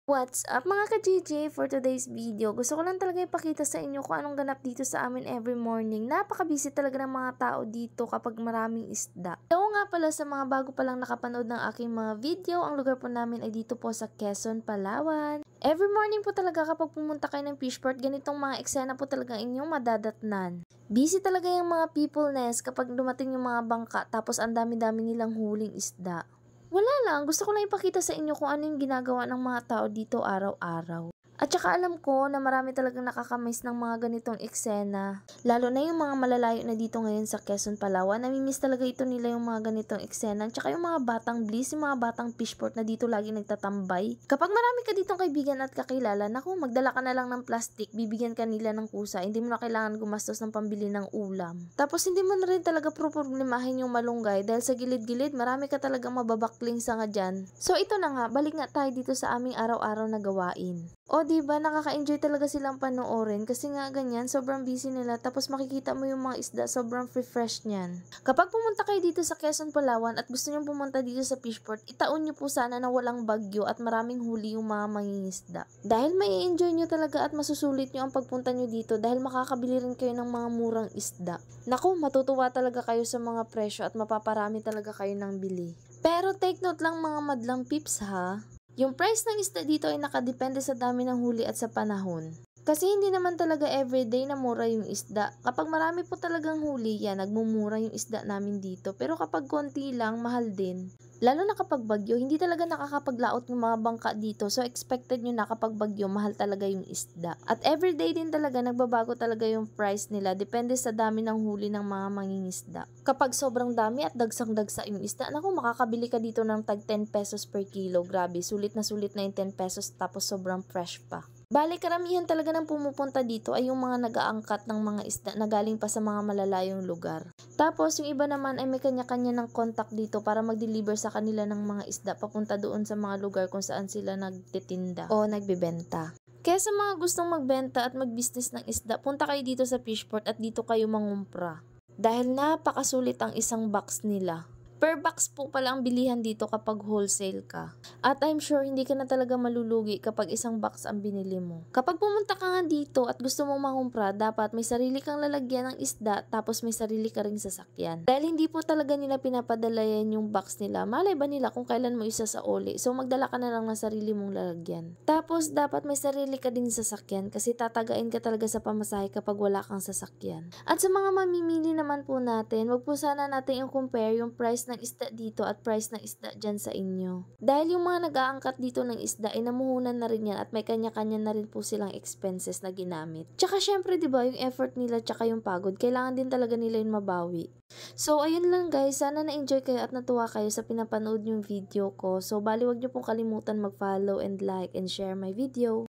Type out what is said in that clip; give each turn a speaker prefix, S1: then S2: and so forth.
S1: What's up mga ka-GJ? For today's video, gusto ko lang talaga ipakita sa inyo kung anong ganap dito sa amin every morning. Napaka-busy talaga ng mga tao dito kapag maraming isda. Oo nga pala sa mga bago palang nakapanood ng aking mga video, ang lugar po namin ay dito po sa Quezon, Palawan. Every morning po talaga kapag pumunta kayo ng fishport, ganitong mga eksena po talaga inyong madadatnan. Busy talaga yung mga peopleness kapag dumating yung mga bangka tapos ang dami-dami nilang huling isda. Wala lang, gusto ko lang ipakita sa inyo kung ano yung ginagawa ng mga tao dito araw-araw. At saka alam ko na marami talagang nakakamiss ng mga ganitong eksena. Lalo na yung mga malalayo na dito ngayon sa Quezon, Palawan. Namimiss talaga ito nila yung mga ganitong eksena. At saka yung mga batang bliss, yung mga batang fishport na dito lagi nagtatambay. Kapag marami ka ditong kaibigan at kakilala, naku, magdala ka na lang ng plastic, bibigyan ka nila ng kusa. Hindi mo na kailangan gumastos ng pambili ng ulam. Tapos hindi mo na rin talaga problemahin yung malunggay dahil sa gilid-gilid marami ka talagang mababakling sanga dyan. So ito na nga, balik nga tayo dito sa aming araw-araw na gawain. O diba, nakaka-enjoy talaga silang panoorin kasi nga ganyan, sobrang busy nila tapos makikita mo yung mga isda, sobrang fresh niyan. Kapag pumunta kayo dito sa Quezon, Palawan at gusto nyo pumunta dito sa fishport, itaon nyo po sana na walang bagyo at maraming huli yung mga mangingisda. Dahil may enjoy nyo talaga at masusulit nyo ang pagpunta nyo dito dahil makakabili rin kayo ng mga murang isda. Naku, matutuwa talaga kayo sa mga presyo at mapaparami talaga kayo ng bili. Pero take note lang mga madlang pips ha. Yung price ng isda dito ay nakadepende sa dami ng huli at sa panahon. Kasi hindi naman talaga everyday na mura yung isda. Kapag marami po talagang huli yan, nagmumura yung isda namin dito. Pero kapag konti lang, mahal din. Lalo na kapag bagyo, hindi talaga nakakapaglaot yung mga bangka dito. So expected nyo na kapag bagyo, mahal talaga yung isda. At everyday din talaga, nagbabago talaga yung price nila. Depende sa dami ng huli ng mga mangingisda. Kapag sobrang dami at dagsang-dagsa yung isda, naku, makakabili ka dito ng tag 10 pesos per kilo. Grabe, sulit na yung 10 pesos tapos sobrang fresh pa. Bale, karamihan talaga ng pumupunta dito ay yung mga nag-aangkat ng mga isda na galing pa sa mga malalayong lugar. Tapos, yung iba naman ay may kanya-kanya ng contact dito para mag-deliver sa kanila ng mga isda papunta doon sa mga lugar kung saan sila nagtitinda o nagbebenta. Kaya sa mga gustong magbenta at mag-business ng isda, punta kayo dito sa fishport at dito kayo mangumpra. Dahil napakasulit ang isang box nila. Per box po pala ang bilihan dito kapag wholesale ka. At I'm sure hindi ka na talaga malulugi kapag isang box ang binili mo. Kapag pumunta ka nga dito at gusto mong mangumpra, dapat may sarili kang lalagyan ng isda tapos may sarili ka ring sasakyan. Dahil hindi po talaga nila pinapadala yan yung box nila. Malay ba nila kung kailan mo isa sa uli? So magdala ka na lang ng sarili mong lalagyan. Tapos dapat may sarili ka ding sasakyan kasi tatagain ka talaga sa pamasahe kapag wala kang sasakyan. At sa mga mamimili naman po natin, wag po sana natin yung compare yung price ng isda dito at price ng isda dyan sa inyo. Dahil yung mga nag-aangkat dito ng isda ay namuhunan na rin yan at may kanya-kanya na rin po silang expenses na ginamit. Tsaka syempre diba yung effort nila tsaka yung pagod, kailangan din talaga nila yung mabawi. So ayun lang guys, sana na-enjoy kayo at natuwa kayo sa pinapanood yung video ko. So bali wag nyo pong kalimutan mag-follow and like and share my video.